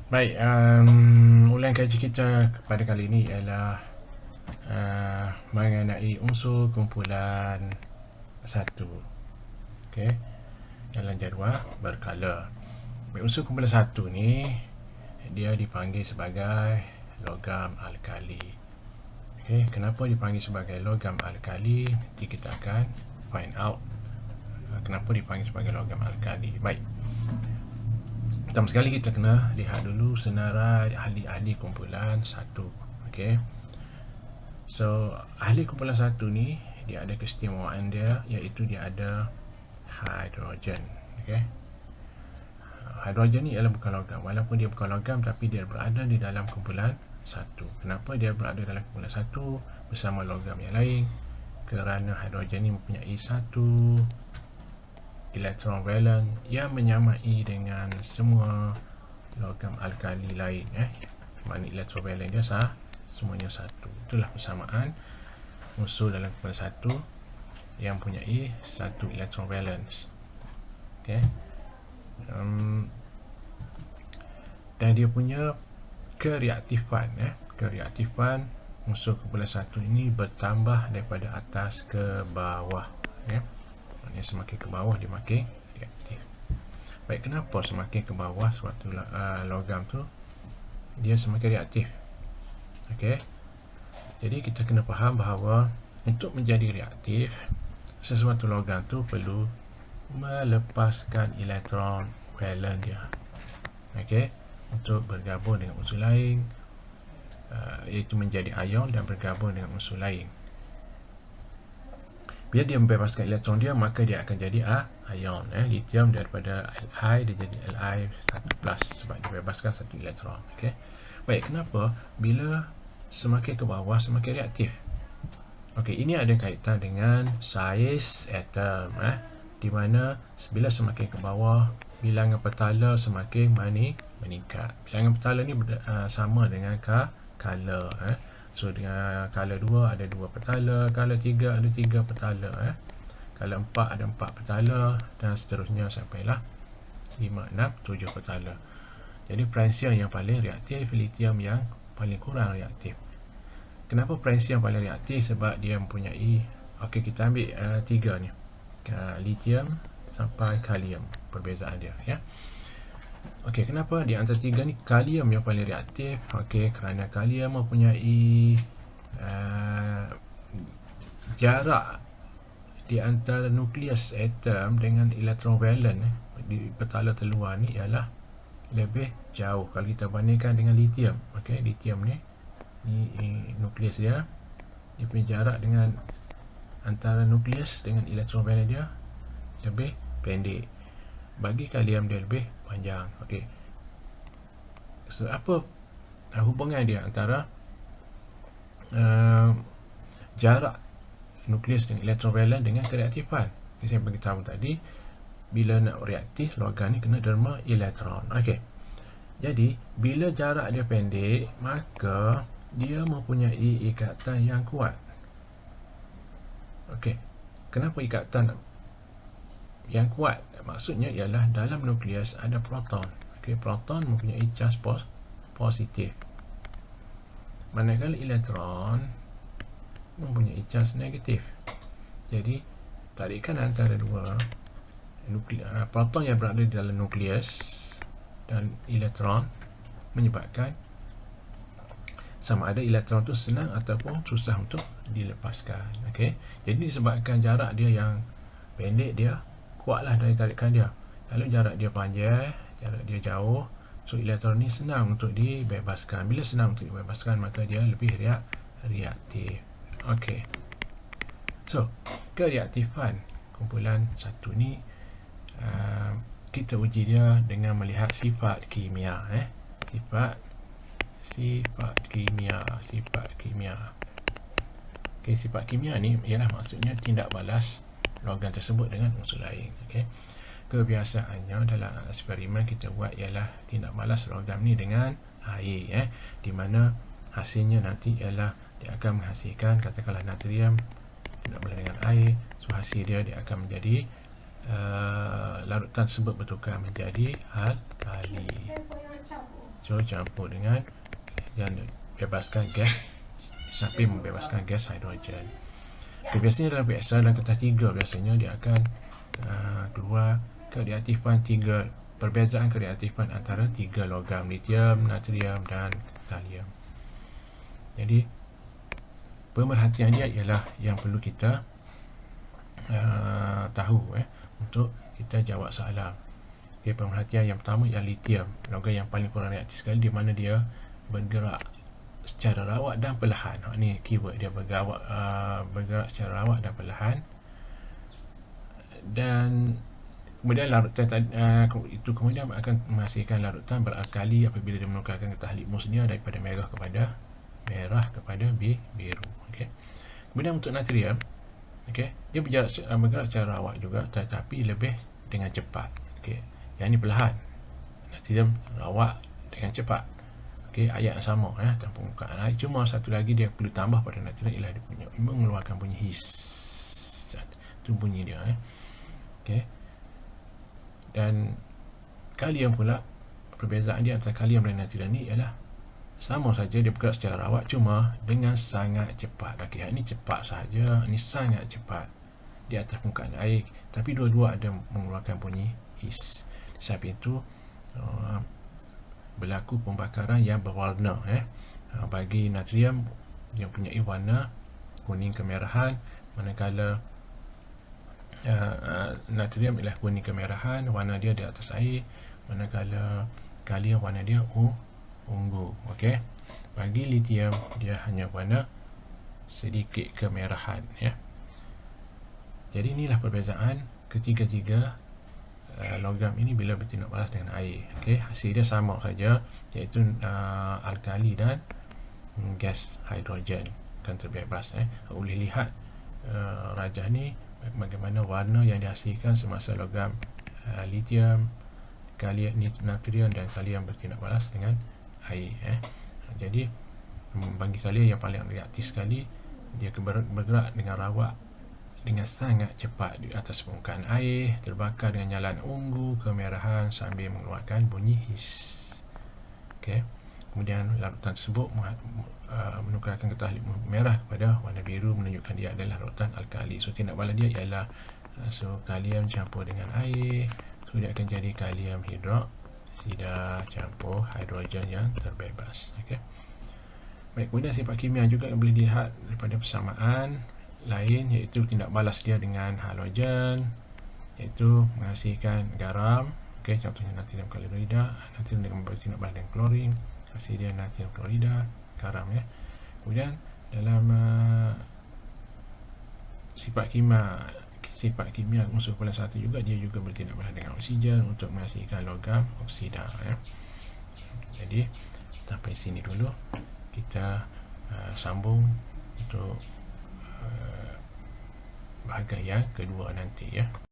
Baik, ulang kaji kita pada kali ini ialah mengenai unsur kumpulan satu. Okey, dalam jadual berkala. Baik, unsur kumpulan satu ni dia dipanggil sebagai logam alkali. Okey, kenapa dipanggil sebagai logam alkali? Nanti kita akan find out kenapa dipanggil sebagai logam alkali. Baik, pertama sekali kita kena lihat dulu senarai ahli-ahli kumpulan satu. Okey. So, ahli kumpulan satu ni dia ada keistimewaan dia, iaitu dia ada hidrogen. Okey. Hidrogen ni ialah bukan logam. Walaupun dia bukan logam, tapi dia berada di dalam kumpulan satu. Kenapa dia berada dalam kumpulan satu bersama logam yang lain? Kerana hidrogen ni mempunyai satu elektron valen yang menyamai dengan semua logam alkali lain. Mana elektron valen dia semuanya satu. Itulah persamaan unsur dalam kumpulan satu yang mempunyai satu elektron valence. Okay. Dan dia punya kereaktifan, kereaktifan unsur kumpulan satu ini bertambah daripada atas ke bawah. Maknanya semakin ke bawah dia makin reaktif. Baik, kenapa semakin ke bawah suatu logam tu dia semakin reaktif? Okey. Jadi kita kena faham bahawa untuk menjadi reaktif, sesuatu logam tu perlu melepaskan elektron valen dia. Okey, untuk bergabung dengan unsur lain, iaitu menjadi ion dan bergabung dengan unsur lain. Bila dia membebaskan elektron dia, maka dia akan jadi ion. Lithium daripada Li dia jadi Li1+, sebab dia bebaskan satu elektron. Okey. Baik, kenapa bila semakin ke bawah semakin reaktif? Okey, ini ada kaitan dengan saiz atom, di mana bila semakin ke bawah, bilangan petala semakin meningkat. Bilangan petala ni sama dengan color. So dengan color 2 ada 2 petala, color 3 ada 3 petala, color 4 ada 4 petala, dan seterusnya sampailah 5, 6, 7 petala. Jadi fraksium yang paling reaktif, lithium yang paling kurang reaktif. Kenapa fraksium paling reaktif? Sebab dia mempunyai, okey, kita ambil 3 ni, lithium sampai kalium, perbezaan dia, ya. Okey, kenapa di antara 3 ni kalium yang paling reaktif? Okey, kerana kalium mempunyai jarak di antara nukleus atom dengan elektron valen di petala terluar ni ialah lebih jauh kalau kita bandingkan dengan lithium. Okey, lithium ni nukleus dia punya jarak dengan antara nukleus dengan elektron valen dia lebih pendek. Bagi kalium dia lebih panjang. Okey. So, apa hubungan dia antara jarak nukleus dengan elektron valen dengan kereaktifan? Saya beritahu tadi, bila nak reaktif, logam ni kena derma elektron. Okey. Jadi, bila jarak dia pendek, maka dia mempunyai ikatan yang kuat. Okey. Kenapa ikatan yang kuat? Maksudnya ialah dalam nukleus ada proton. Okey, proton mempunyai charge positif. Manakala elektron mempunyai charge negatif. Jadi, tarikan antara dua proton yang berada di dalam nukleus dan elektron menyebabkan sama ada elektron tu senang ataupun susah untuk dilepaskan. Okey. Jadi disebabkan jarak dia yang pendek, dia kuatlah dari tarikan dia. Lalu jarak dia panjang, jarak dia jauh, so elektron ni senang untuk dibebaskan. Bila senang untuk dibebaskan, maka dia lebih reaktif. Okey. So, kereaktifan kumpulan satu ni kita uji dia dengan melihat sifat kimia. Sifat kimia. Okey, sifat kimia ni ialah maksudnya tindak balas logam tersebut dengan unsur lain. Okey. Kebiasaannya dalam eksperimen kita buat ialah tindak balas logam ni dengan air, di mana hasilnya nanti ialah dia akan menghasilkan, katakanlah natrium tindak balas dengan air, so hasil dia akan menjadi larutan tersebut bertukar menjadi alkali. hijau campur dengan yang bebaskan gas sampai membebaskan gas hidrogen. Biasanya dalam kertas 3 biasanya dia akan keluar kereaktifan 3, perbezaan kereaktifan antara 3 logam litium, natrium dan kalium. Jadi pemerhatian dia ialah yang perlu kita tahu untuk kita jawab soalan. Okay, pemerhatian yang pertama ialah litium, logam yang paling kurang reaktif sekali, di mana dia bergerak secara rawat dan perlahan. Ini keyword dia, bergerak secara rawat dan perlahan. Dan kemudian larutan itu kemudian akan menghasilkan larutan beralkali apabila dia menukarkan getah litmus dia daripada merah kepada biru. Okay. Kemudian untuk natrium, okay, dia bergerak secara rawat juga, tetapi lebih dengan cepat. Okay. Yang ini perlahan, natrium rawat dengan cepat. Okay, ayat yang sama tanpa pembukaan air. Cuma satu lagi dia perlu tambah pada natrium ialah dia punya mengeluarkan bunyi hiss. Itu bunyi dia. Okay. Dan kalium pula, perbezaan dia antara kalium dan natrium ni ialah sama saja, dia bergerak secara rawat cuma dengan sangat cepat. Okay, ini cepat saja, ini sangat cepat di atas permukaan air, tapi dua-dua ada mengeluarkan bunyi hiss. Sebab itu berlaku pembakaran yang berwarna. Bagi natrium yang punya warna kuning kemerahan, manakala natrium ialah kuning kemerahan, warna dia di atas air, manakala kalium warna dia ungu. Okey. Bagi litium dia hanya warna sedikit kemerahan. Jadi inilah perbezaan ketiga-tiga logam ini bila bertindak balas dengan air. Okey, hasil dia sama saja, iaitu alkali dan gas hidrogen akan terbebas. Boleh lihat rajah ni bagaimana warna yang dihasilkan semasa logam litium, kalium, natrium dan kalium bertindak balas dengan air. Jadi bagi kalium yang paling reaktif sekali, dia bergerak dengan rawat dengan sangat cepat di atas permukaan air, terbakar dengan nyalaan ungu kemerahan sambil mengeluarkan bunyi hiss. Okay. Kemudian larutan tersebut menukarkan getah litmus merah kepada warna biru, menunjukkan dia adalah larutan alkali. So tindak balas dia ialah kalium campur dengan air, so dia akan jadi kalium hidroksida campur hidrogen yang terbebas. Okay. Baik, kemudian sifat kimia juga boleh dilihat daripada persamaan lain, iaitu tindak balas dia dengan halogen, iaitu menghasilkan garam. Okey, contohnya natrium klorida, natrium dengan bertindak balas dengan klorin, hasil dia natrium klorida, garam. Kemudian dalam sifat kimia unsur kumpulan satu juga, dia juga bertindak balas dengan oksigen untuk menghasilkan logam oksida. Jadi sampai sini dulu, kita sambung untuk bahagian yang kedua nanti.